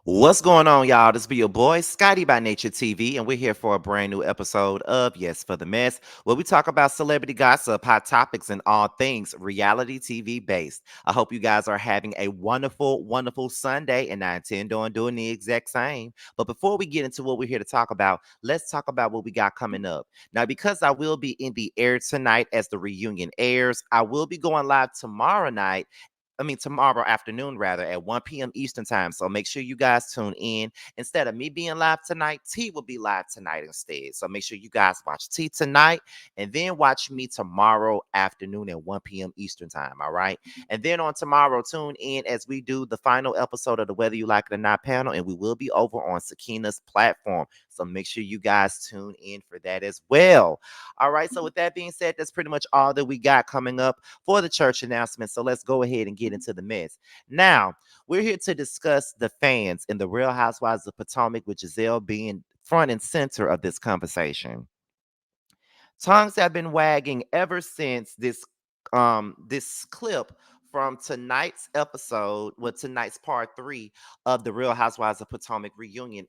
What's going on, y'all? This be your boy, Scotty by Nature TV, and we're here for a brand new episode of Yes for the Mess, where we talk about celebrity gossip, hot topics, and all things reality TV based. I hope you guys are having a wonderful, wonderful Sunday, and I intend on doing the exact same. But before we get into what we're here to talk about, let's talk about what we got coming up. Now, because I will be in the air tonight as the reunion airs, I will be going live tomorrow night. Tomorrow afternoon, rather, at 1 p.m. Eastern time. So make sure you guys tune in. Instead of me being live tonight, T will be live tonight instead. So make sure you guys watch T tonight and then watch me tomorrow afternoon at 1 p.m. Eastern time. All right. And then on tomorrow, tune in as we do the final episode of the Whether You Like It or Not panel. And we will be over on Sakina's platform. So make sure you guys tune in for that as well. All right. So with that being said, that's pretty much all that we got coming up for the church announcement. So let's go ahead and get into the mess. Now, we're here to discuss the fans in the Real Housewives of Potomac, with Gizelle being front and center of this conversation. Tongues have been wagging ever since this clip from tonight's episode, well, tonight's part 3 of the Real Housewives of Potomac reunion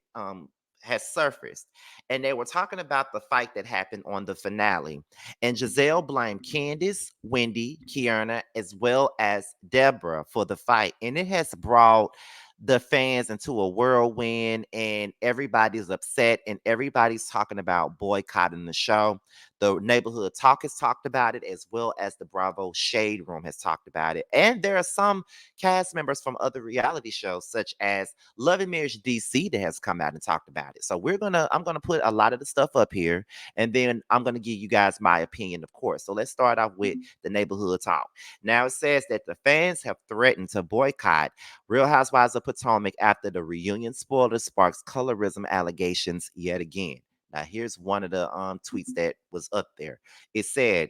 has surfaced. And they were talking about the fight that happened on the finale. And Giselle blamed Candace, Wendy, Kiana, as well as Deborah for the fight. And it has brought the fans into a whirlwind, and everybody's upset, and everybody's talking about boycotting the show. The neighborhood talk has talked about it, as well as the Bravo Shade Room has talked about it. And there are some cast members from other reality shows, such as Love and Marriage DC, that has come out and talked about it. So I'm gonna put a lot of the stuff up here, and then I'm gonna give you guys my opinion, of course. So let's start off with the neighborhood talk. Now it says that the fans have threatened to boycott Real Housewives of Potomac after the reunion spoiler sparks colorism allegations yet again. Now, here's one of the tweets that was up there. It said,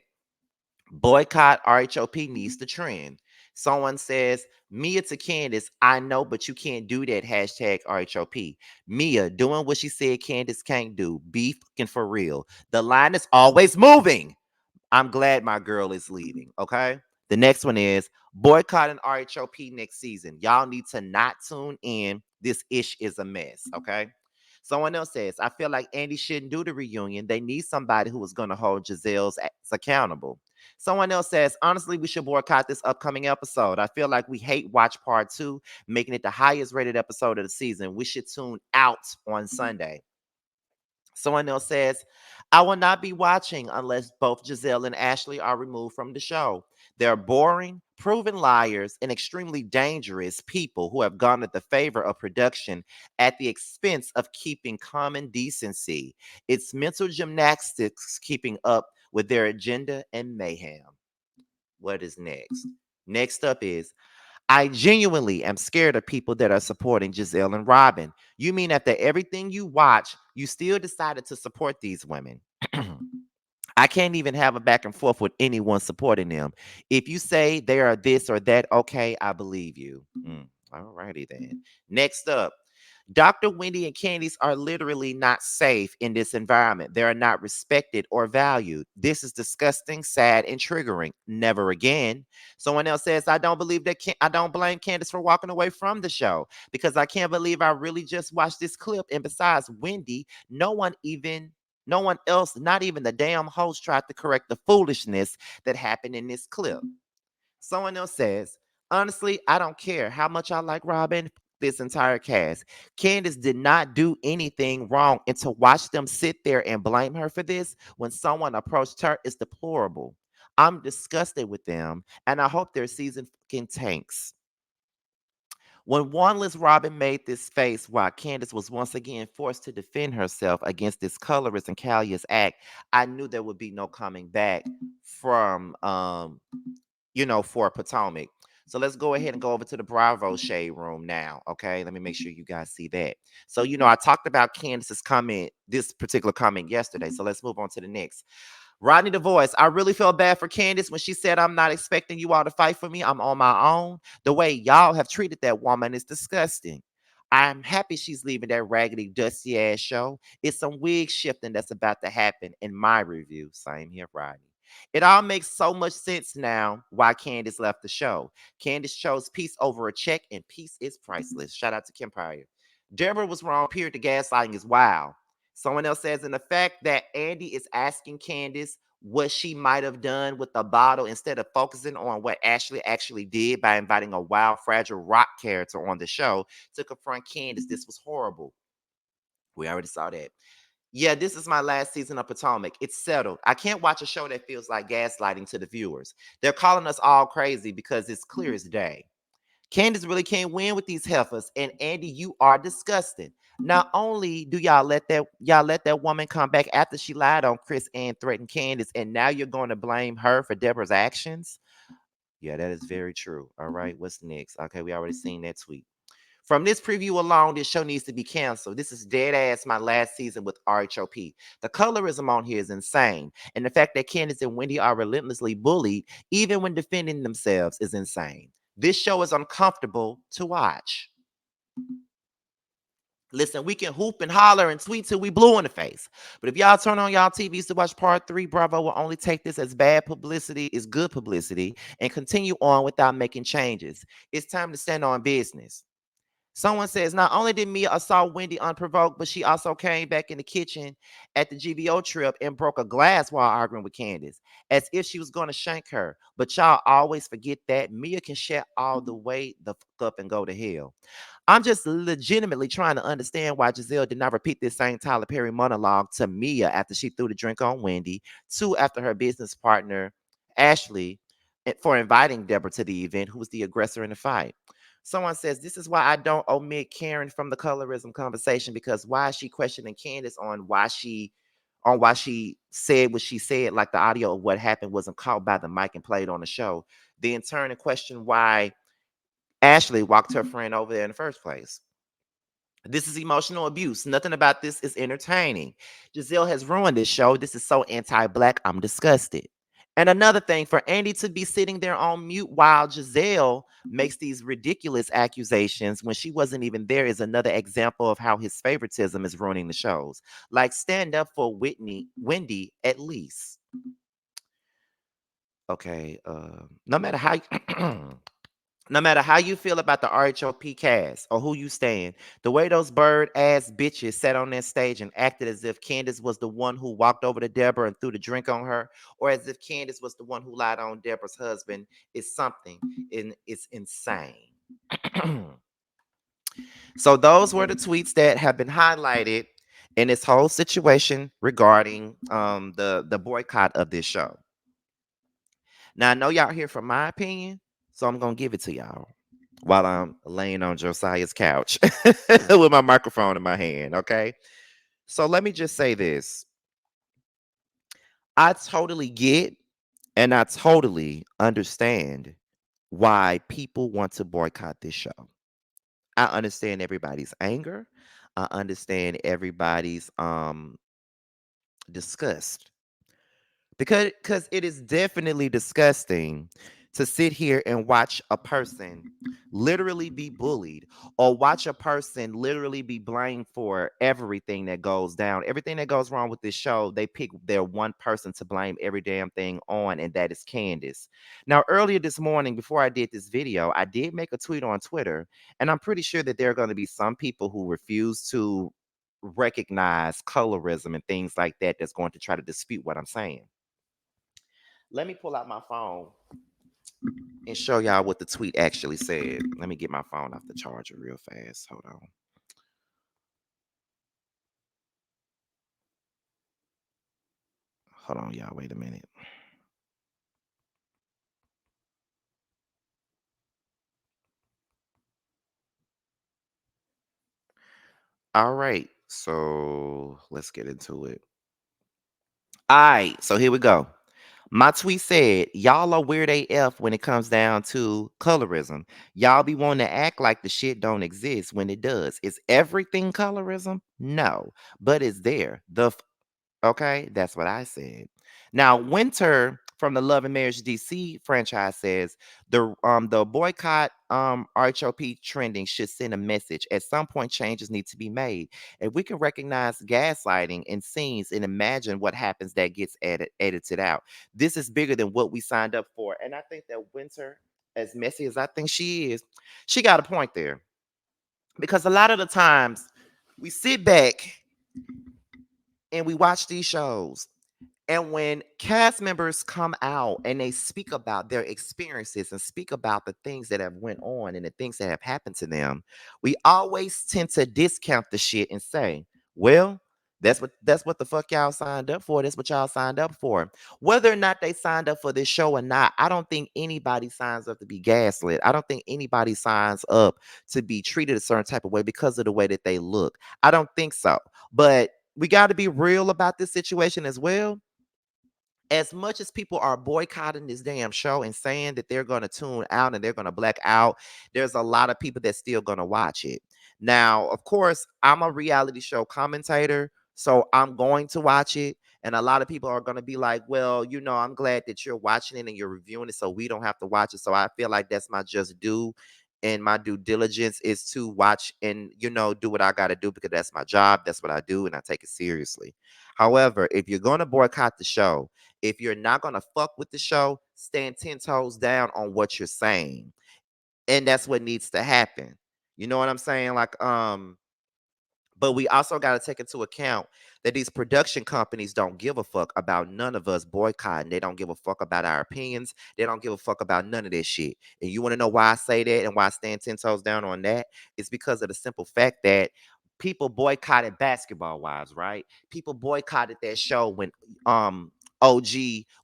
boycott RHOP needs to trend. Someone says, Mia to Candace, I know, but you can't do that. Hashtag RHOP. Mia doing what she said Candace can't do. Beef and for real. The line is always moving. I'm glad my girl is leaving. Okay. The next one is boycotting RHOP next season. Y'all need to not tune in. This ish is a mess. Okay. Someone else says, I feel like Andy shouldn't do the reunion. They need somebody who is going to hold Giselle's acts accountable. Someone else says, honestly, we should boycott this upcoming episode. I feel like we hate Watch Part 2, making it the highest rated episode of the season. We should tune out on Sunday. Someone else says, I will not be watching unless both Giselle and Ashley are removed from the show. They're boring, proven liars, and extremely dangerous people who have gone at the favor of production at the expense of keeping common decency. It's mental gymnastics keeping up with their agenda and mayhem. What is next? Next up is, I genuinely am scared of people that are supporting Giselle and Robin. You mean after everything you watch, you still decided to support these women? I can't even have a back and forth with anyone supporting them. If you say they are this or that, okay, I believe you. All righty then. Next up, Dr. Wendy and Candice are literally not safe in this environment. They are not respected or valued. This is disgusting, sad, and triggering. Never again. Someone else says, I don't believe that I don't blame Candice for walking away from the show because I can't believe I really just watched this clip. And besides Wendy, no one else, not even the damn host, tried to correct the foolishness that happened in this clip. Someone else says, honestly, I don't care how much I like Robin, this entire cast. Candace did not do anything wrong, and to watch them sit there and blame her for this when someone approached her is deplorable. I'm disgusted with them, and I hope their season fucking tanks. When Wanless Robin made this face while Candace was once again forced to defend herself against this colorist and callous act, I knew there would be no coming back from for Potomac. So let's go ahead and go over to the Bravo Shade Room now. Okay, let me make sure you guys see that. So, I talked about Candace's comment, this particular comment yesterday. So let's move on to the next. Rodney DeVoice, I really felt bad for Candace when she said, I'm not expecting you all to fight for me. I'm on my own. The way y'all have treated that woman is disgusting. I'm happy she's leaving that raggedy, dusty ass show. It's some wig shifting that's about to happen in my review. Same here, Rodney. It all makes so much sense now why Candace left the show. Candace chose peace over a check, and peace is priceless. Shout out to Kim Pryor. Deborah was wrong, period. The gaslighting is wild. Someone else says, in the fact that Andy is asking Candace what she might have done with the bottle instead of focusing on what Ashley actually did by inviting a wild, fragile rock character on the show to confront Candace. This was horrible. We already saw that. Yeah, this is my last season of Potomac. It's settled. I can't watch a show that feels like gaslighting to the viewers. They're calling us all crazy because it's clear as day. Candace really can't win with these heifers, and Andy, you are disgusting. Not only do y'all let that woman come back after she lied on Chris and threatened Candace, and now you're going to blame her for Deborah's actions. Yeah, that is very true. All right, what's next? Okay, we already seen that tweet. From this preview alone, this show needs to be canceled. This is dead ass my last season with RHOP. The colorism on here is insane. And the fact that Candace and Wendy are relentlessly bullied, even when defending themselves, is insane. This show is uncomfortable to watch. Listen, we can hoop and holler and tweet till we blue in the face. But if y'all turn on y'all TVs to watch part three, Bravo will only take this as bad publicity is good publicity and continue on without making changes. It's time to stand on business. Someone says, not only did Mia assault Wendy unprovoked, but she also came back in the kitchen at the GVO trip and broke a glass while arguing with Candace, as if she was going to shank her. But y'all always forget that Mia can shut all the way the fuck up and go to hell. I'm just legitimately trying to understand why Gizelle did not repeat this same Tyler Perry monologue to Mia after she threw the drink on Wendy, two after her business partner, Ashley, for inviting Deborah to the event, who was the aggressor in the fight. Someone says, this is why I don't omit Karen from the colorism conversation, because why is she questioning Candace on why she said what she said, like the audio of what happened wasn't caught by the mic and played on the show. Then turn and question why Ashley walked her friend over there in the first place. This is emotional abuse. Nothing about this is entertaining. Gizelle has ruined this show. This is so anti-black. I'm disgusted. And another thing, for Andy to be sitting there on mute while Gizelle makes these ridiculous accusations when she wasn't even there is another example of how his favoritism is ruining the shows. Like, stand up for Wendy, at least. Okay. No matter how no matter how you feel about the RHOP cast or who you stand, the way those bird ass bitches sat on that stage and acted as if Candace was the one who walked over to Deborah and threw the drink on her, or as if Candace was the one who lied on Deborah's husband, is something, and it's insane. So those were the tweets that have been highlighted in this whole situation regarding the boycott of this show. Now I know y'all here for my opinion, so I'm gonna give it to y'all while I'm laying on Josiah's couch with my microphone in my hand. Okay. So let me just say this. I totally get and I totally understand why people want to boycott this show. I understand everybody's anger. I understand everybody's disgust. Because it is definitely disgusting to sit here and watch a person literally be bullied, or watch a person literally be blamed for everything that goes down. Everything that goes wrong with this show, they pick their one person to blame every damn thing on, and that is Candace. Now, earlier this morning, before I did this video, I did make a tweet on Twitter, and I'm pretty sure that there are going to be some people who refuse to recognize colorism and things like that that's going to try to dispute what I'm saying. Let me pull out my phone and show y'all what the tweet actually said. Let me get my phone off the charger real fast. Hold on. Hold on, y'all. Wait a minute. All right. So let's get into it. All right. So here we go. My tweet said, y'all are weird AF when it comes down to colorism. Y'all be wanting to act like the shit don't exist when it does. Is everything colorism? No. But it's there. Okay, that's what I said. Now, Winter from the Love and Marriage DC franchise says the boycott RHOP trending should send a message. At some point, changes need to be made. If we can recognize gaslighting in scenes and imagine what happens that gets edited out, this is bigger than what we signed up for. And I think that Winter, as messy as I think she is, she got a point there. Because a lot of the times we sit back and we watch these shows. And when cast members come out and they speak about their experiences and speak about the things that have went on and the things that have happened to them, we always tend to discount the shit and say, "Well, that's what the fuck y'all signed up for. That's what y'all signed up for." Whether or not they signed up for this show or not, I don't think anybody signs up to be gaslit. I don't think anybody signs up to be treated a certain type of way because of the way that they look. I don't think so. But we got to be real about this situation as well. As much as people are boycotting this damn show and saying that they're going to tune out and they're going to black out, there's a lot of people that's still going to watch it. Now, of course, I'm a reality show commentator, so I'm going to watch it. And a lot of people are going to be like, well, I'm glad that you're watching it and you're reviewing it so we don't have to watch it. So I feel like that's my just due. And my due diligence is to watch and, do what I got to do because that's my job. That's what I do. And I take it seriously. However, if you're going to boycott the show, if you're not gonna fuck with the show, stand 10 toes down on what you're saying. And that's what needs to happen. You know what I'm saying? But we also got to take into account that these production companies don't give a fuck about none of us boycotting. They don't give a fuck about our opinions. They don't give a fuck about none of this shit. And you want to know why I say that and why I stand 10 toes down on that? It's because of the simple fact that people boycotted Basketball Wives, right? People boycotted that show when OG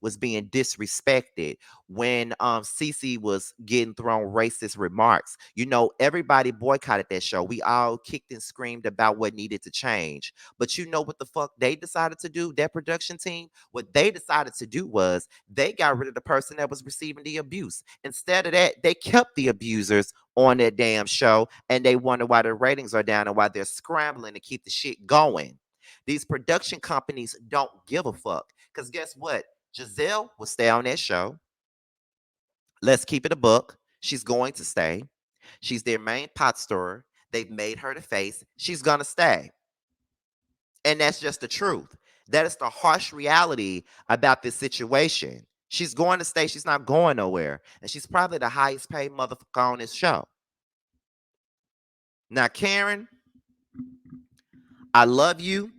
was being disrespected, when Cece was getting thrown racist remarks. Everybody boycotted that show. We all kicked and screamed about what needed to change. But you know what the fuck they decided to do, that production team? What they decided to do was they got rid of the person that was receiving the abuse. Instead of that, they kept the abusers on that damn show and they wonder why their ratings are down and why they're scrambling to keep the shit going. These production companies don't give a fuck. Because guess what? Giselle will stay on that show. Let's keep it a book. She's going to stay. She's their main pot stirrer. They've made her the face. She's going to stay. And that's just the truth. That is the harsh reality about this situation. She's going to stay. She's not going nowhere. And she's probably the highest paid motherfucker on this show. Now, Karen, I love you.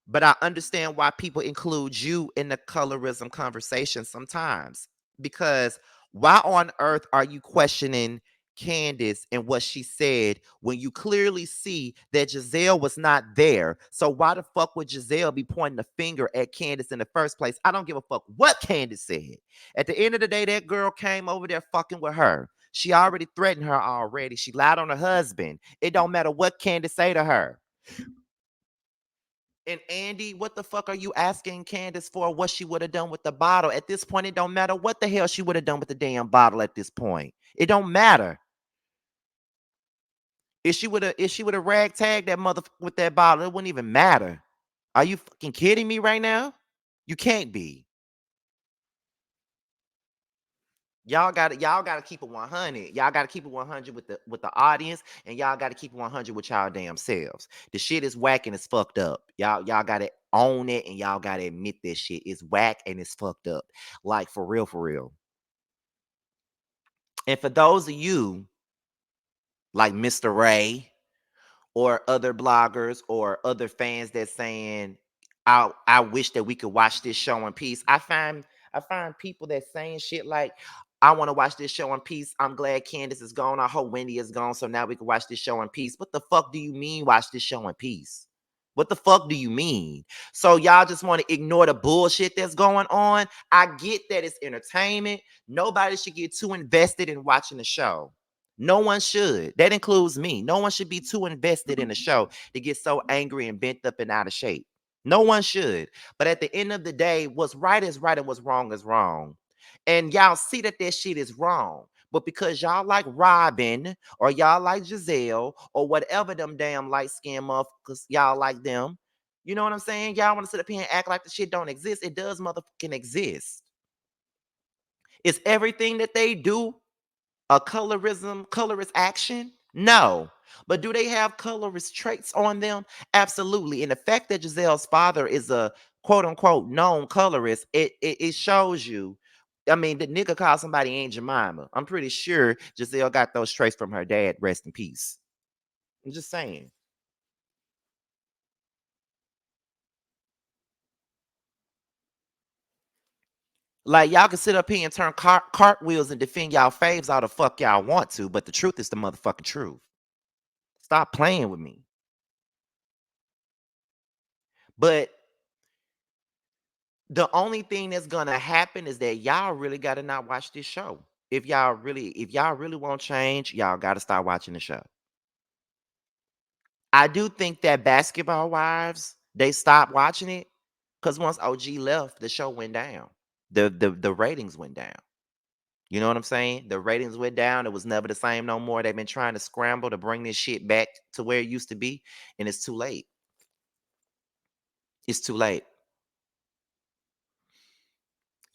But I understand why people include you in the colorism conversation sometimes. Because why on earth are you questioning Candace and what she said when you clearly see that Gizelle was not there? So why the fuck would Gizelle be pointing the finger at Candace in the first place? I don't give a fuck what Candace said. At the end of the day, that girl came over there fucking with her. She already threatened her already. She lied on her husband. It don't matter what Candace say to her. And Andy, what the fuck are you asking Candace for what she would have done with the bottle? At this point, it don't matter what the hell she would have done with the damn bottle at this point. It don't matter. If she would have ragtagged that mother with that bottle, it wouldn't even matter. Are you fucking kidding me right now? You can't be. Y'all gotta keep it 100. Y'all gotta keep it 100 with the audience, and y'all gotta keep it 100 with y'all damn selves. The shit is whack and it's fucked up. Y'all gotta own it and y'all gotta admit this shit is whack and it's fucked up. Like for real, for real. And for those of you like Mr. Ray or other bloggers or other fans that's saying, I wish that we could watch this show in peace. I find people that saying shit like, I want to watch this show in peace. I'm glad Candace is gone. I hope Wendy is gone. So now we can watch this show in peace. What the fuck do you mean watch this show in peace? What the fuck do you mean? So y'all just want to ignore the bullshit that's going on? I get that it's entertainment. Nobody should get too invested in watching the show. No one should. That includes me. No one should be too invested in the show to get so angry and bent up and out of shape. No one should. But at the end of the day, what's right is right and what's wrong is wrong. And y'all see that that shit is wrong. But because y'all like Robin or y'all like Giselle or whatever them damn light skinned motherfuckers, y'all like them. You know what I'm saying? Y'all want to sit up here and act like the shit don't exist. It does motherfucking exist. Is everything that they do a colorist action? No. But do they have colorist traits on them? Absolutely. And the fact that Giselle's father is a quote unquote known colorist, it shows you. I mean, the nigga called somebody Aunt Jemima. I'm pretty sure Giselle got those traits from her dad. Rest in peace. I'm just saying. Like y'all can sit up here and turn cartwheels and defend y'all faves all the fuck y'all want to, but the truth is the motherfucking truth. Stop playing with me. But the only thing that's gonna happen is that y'all really gotta not watch this show. If y'all really want change, y'all gotta start watching the show. I do think that Basketball Wives, they stopped watching it because once OG left, the show went down. The ratings went down. You know what I'm saying? The ratings went down. It was never the same no more. They've been trying to scramble to bring this shit back to where it used to be, and it's too late. It's too late.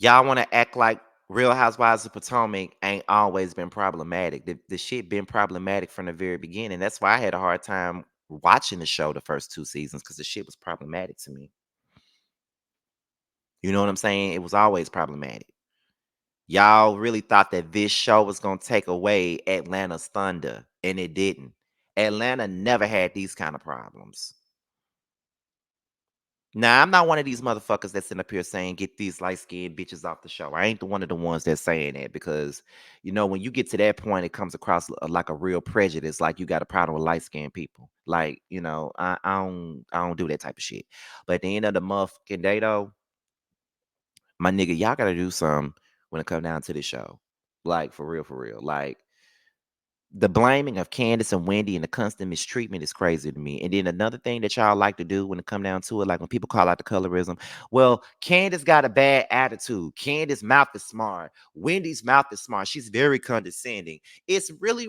Y'all want to act like Real Housewives of Potomac ain't always been problematic. The shit been problematic from the very beginning. That's why I had a hard time watching the show the first 2 seasons because the shit was problematic to me. You know what I'm saying? It was always problematic. Y'all really thought that this show was gonna take away Atlanta's thunder, and it didn't. Atlanta never had these kind of problems. Now, I'm not one of these motherfuckers that's sitting up here saying get these light skinned bitches off the show. I ain't the one of the ones that's saying that because, when you get to that point, it comes across like a real prejudice, like you got a problem with light skinned people. Like, I don't do that type of shit. But at the end of the motherfucking day, though, my nigga, y'all gotta do something when it come down to this show. Like, for real, for real. Like, the blaming of Candace and Wendy and the constant mistreatment is crazy to me. And then another thing that y'all like to do when it come down to it, like when people call out the colorism, well, Candace got a bad attitude. Candace's mouth is smart. Wendy's mouth is smart. She's very condescending. It's really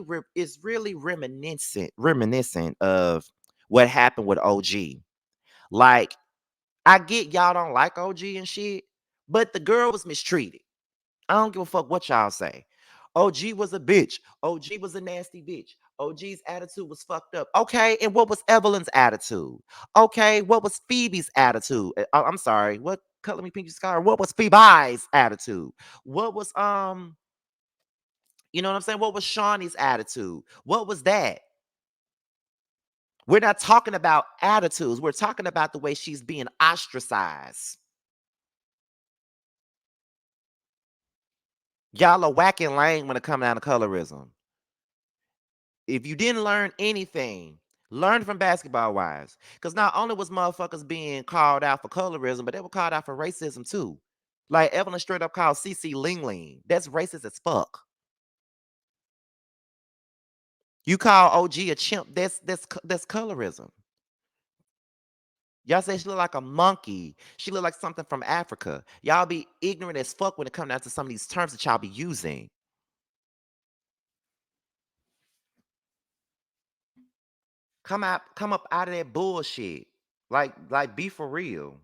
reminiscent of what happened with OG. Like, I get y'all don't like OG and shit, but the girl was mistreated. I don't give a fuck what y'all say. OG was a bitch. OG was a nasty bitch. OG's attitude was fucked up. Okay, and what was Evelyn's attitude? Okay, what was Phoebe's attitude? I'm sorry. What color me pinky scar? What was Phoebe's attitude? What was you know what I'm saying? What was Shawnee's attitude? What was that? We're not talking about attitudes. We're talking about the way she's being ostracized. Y'all are whacking lame when it comes down to colorism. If you didn't learn anything, learn from Basketball Wives. Because not only was motherfuckers being called out for colorism, but they were called out for racism too. Like Evelyn straight up called CC Ling Ling. That's racist as fuck. You call OG a chimp. That's colorism. Y'all say she look like a monkey. She look like something from Africa. Y'all be ignorant as fuck when it comes down to some of these terms that y'all be using. Come up out of that bullshit. Like be for real.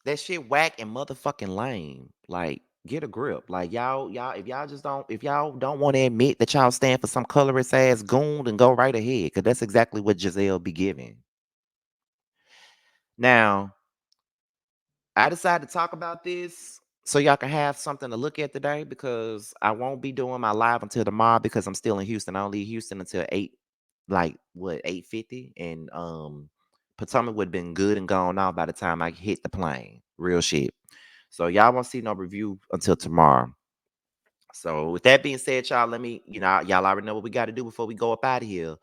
That shit whack and motherfucking lame. Like, get a grip. Like y'all, if y'all don't want to admit that y'all stand for some colorist ass goon, then go right ahead. Cause that's exactly what Giselle be giving. Now, I decided to talk about this so y'all can have something to look at today because I won't be doing my live until tomorrow because I'm still in Houston. I don't leave Houston until 8, like what, 8:50. And Potomac would have been good and gone off by the time I hit the plane. Real shit. So y'all won't see no review until tomorrow. So with that being said, y'all, let me, y'all already know what we got to do before we go up out of here.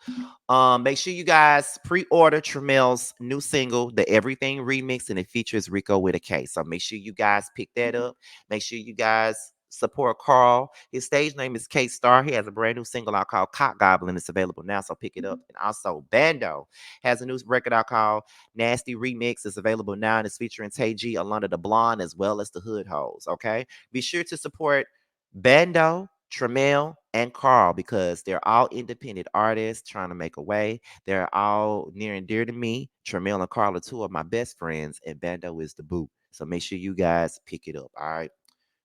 Make sure you guys pre-order Tramel's new single, The Everything Remix, and it features Rico with a K. So make sure you guys pick that up. Make sure you guys support Carl. His stage name is K Star. He has a brand new single out called Cock Goblin. It's available now, so pick it up. And also Bando has a new record out called Nasty Remix. It's available now and it's featuring Tay G, Alana the Blonde, as well as the Hood Hoes. Okay, be sure to support Bando, Tramel, and Carl because they're all independent artists trying to make a way. They're all near and dear to me. Tramel and Carl are two of my best friends, and Bando is the boot. So make sure you guys pick it up. All right.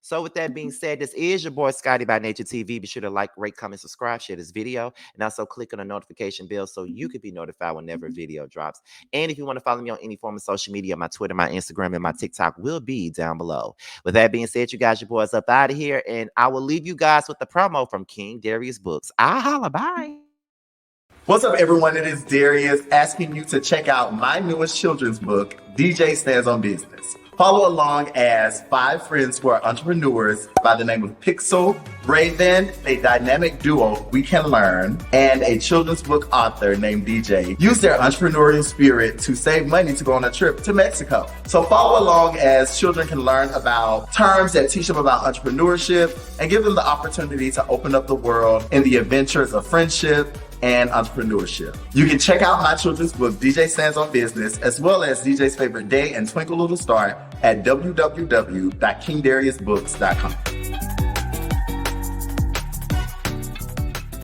So with that being said, this is your boy Scotty by Nature TV. Be sure to like, rate, comment, subscribe, share this video, and also click on the notification bell so you can be notified whenever a video drops. And if you want to follow me on any form of social media, my Twitter, my Instagram, and my TikTok will be down below. With that being said, you guys, your boys up out of here, and I will leave you guys with the promo from King Darius Books. I holla, bye. What's up, everyone? It is Darius asking you to check out my newest children's book, DJ Stands on Business. Follow along as 5 friends who are entrepreneurs by the name of Pixel, Raven, a dynamic duo we can learn, and a children's book author named DJ use their entrepreneurial spirit to save money to go on a trip to Mexico. So follow along as children can learn about terms that teach them about entrepreneurship and give them the opportunity to open up the world in the adventures of friendship and entrepreneurship. You can check out my children's book, DJ Stands on Business, as well as DJ's Favorite Day and Twinkle Little Star at www.kingdariusbooks.com.